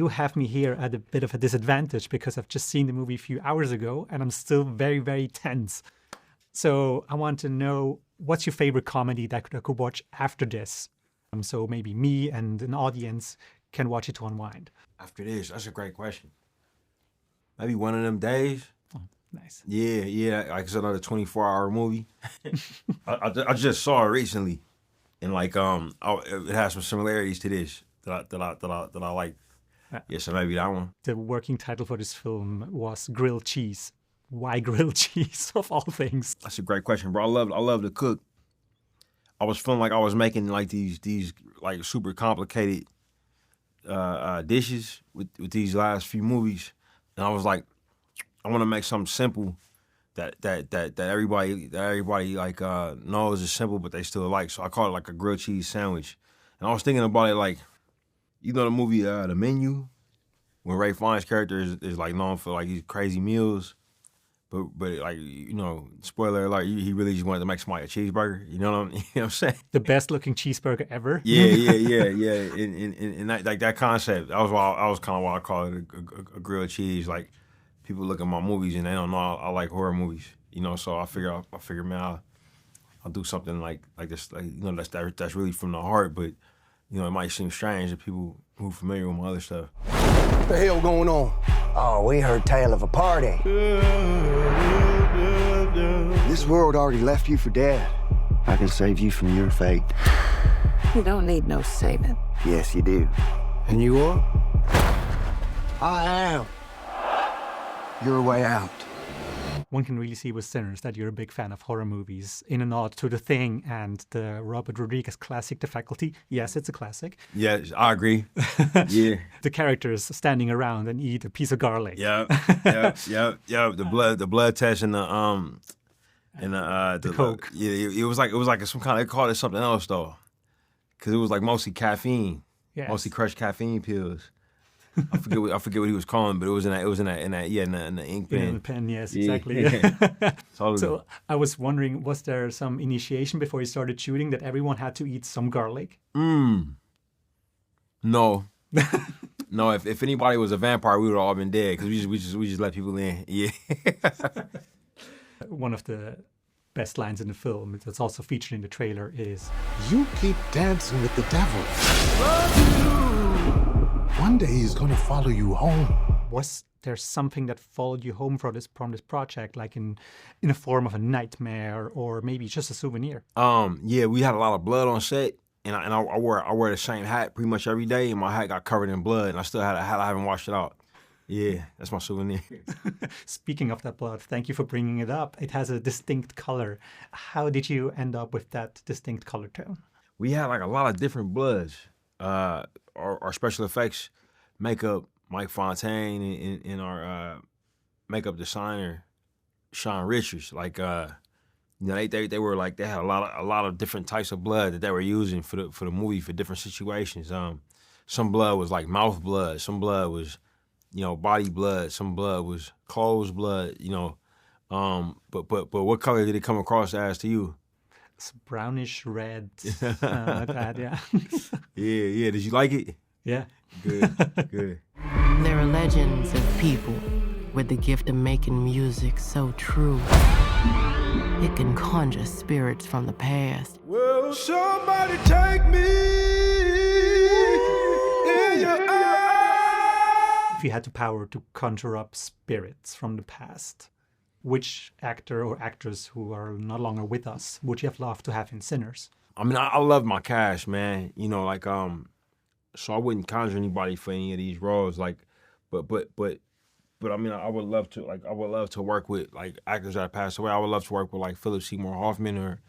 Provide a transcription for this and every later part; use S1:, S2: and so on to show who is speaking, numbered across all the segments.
S1: you have me here at a bit of a disadvantage because I've just seen the movie a few hours ago and I'm still very, very tense. So I want to know, what's your favorite comedy that I could watch after this? So maybe me and an audience can watch it to unwind.
S2: After this, that's a great question. Maybe One of Them Days.
S1: Oh, nice.
S2: Yeah, like it's another 24-hour movie. I just saw it recently, and like it has some similarities to this that I like. Yeah, so maybe that one.
S1: The working title for this film was Grilled Cheese. Why grilled cheese of all things?
S2: That's a great question, bro. I love to cook. I was feeling like I was making like these like super complicated dishes with these last few movies, and I was like, I want to make something simple that everybody like knows is simple, but they still like. So I call it like a grilled cheese sandwich. And I was thinking about it like, you know, the movie The Menu, when Ray Fiennes' character is like known for like these crazy meals. But like, you know, spoiler alert, he really just wanted to make somebody a cheeseburger. You know what I'm saying?
S1: The best looking cheeseburger ever.
S2: Yeah. And that, like that concept, that was kind of why I call it a grilled cheese. Like, people look at my movies and they don't know I like horror movies. You know, so I figure, man, I'll do something like this, like, you know, that's really from the heart. But, you know, it might seem strange to people who are familiar with my other stuff.
S3: What the hell going on?
S4: Oh, we heard tale of a party.
S3: This world already left you for dead.
S4: I can save you from your fate.
S5: You don't need no saving.
S4: Yes, you do.
S3: And you are?
S4: I am.
S3: Your way out.
S1: One can really see with Sinners that you're a big fan of horror movies, in a nod to The Thing and the Robert Rodriguez classic, The Faculty. Yes, it's a classic.
S2: Yeah, I agree. Yeah.
S1: The characters standing around and eat a piece of garlic.
S2: Yeah. The blood test and the
S1: Coke.
S2: It was like some kind of, they called it something else though, because it was like mostly caffeine,
S1: Yes.
S2: mostly crushed caffeine pills. I forget what he was calling, but it was in the ink pen.
S1: In the pen, yes, exactly.
S2: Yeah.
S1: So I was wondering, was there some initiation before you started shooting that everyone had to eat some garlic?
S2: No. No, if anybody was a vampire, we would have all been dead, because we just let people in. Yeah.
S1: One of the best lines in the film that's also featured in the trailer is,
S6: You keep dancing with the devil. One day he's gonna follow you home.
S1: was there something that followed you home from this project, like in a form of a nightmare or maybe just a souvenir?
S2: Yeah, we had a lot of blood on set, and I wear the same hat pretty much every day, and my hat got covered in blood, and I still had a hat. I haven't washed it out. Yeah, that's my souvenir.
S1: Speaking of that blood, thank you for bringing it up. It has a distinct color. How did you end up with that distinct color tone?
S2: We had like a lot of different bloods. Our special effects makeup, Mike Fontaine, and our makeup designer, Sean Richards. Like, you know, they were like, they had a lot of different types of blood that they were using for the movie for different situations. Some blood was like mouth blood. Some blood was, you know, body blood. Some blood was clothes blood. You know, but what color did it come across as to you?
S1: It's brownish red, like that, yeah.
S2: Yeah. Did you like it?
S1: Yeah.
S2: Good.
S5: There are legends of people with the gift of making music so true. It can conjure spirits from the past.
S3: Will somebody take me in your eyes?
S1: If you had the power to conjure up spirits from the past, which actor or actress who are no longer with us would you have loved to have in Sinners?
S2: I mean, I love my cast, man. You know, like, so I wouldn't conjure anybody for any of these roles, like, but I mean, I would love to work with like actors that passed away. I would love to work with like Philip Seymour Hoffman or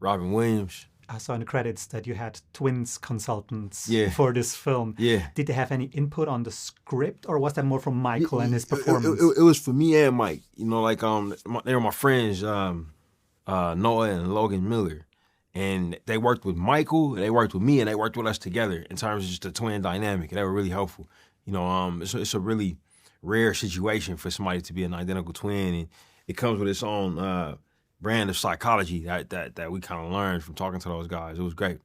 S2: Robin Williams.
S1: I saw in the credits that you had twins consultants
S2: Yeah.
S1: for this film.
S2: Yeah.
S1: Did they have any input on the script, or was that more from Michael and his performance?
S2: It was for me and Mike. You know, like they were my friends, Noah and Logan Miller, and they worked with Michael, and they worked with me, and they worked with us together in terms of just the twin dynamic. And they were really helpful. You know, it's a really rare situation for somebody to be an identical twin, and it comes with its own brand of psychology that we kind of learned from talking to those guys. It was great.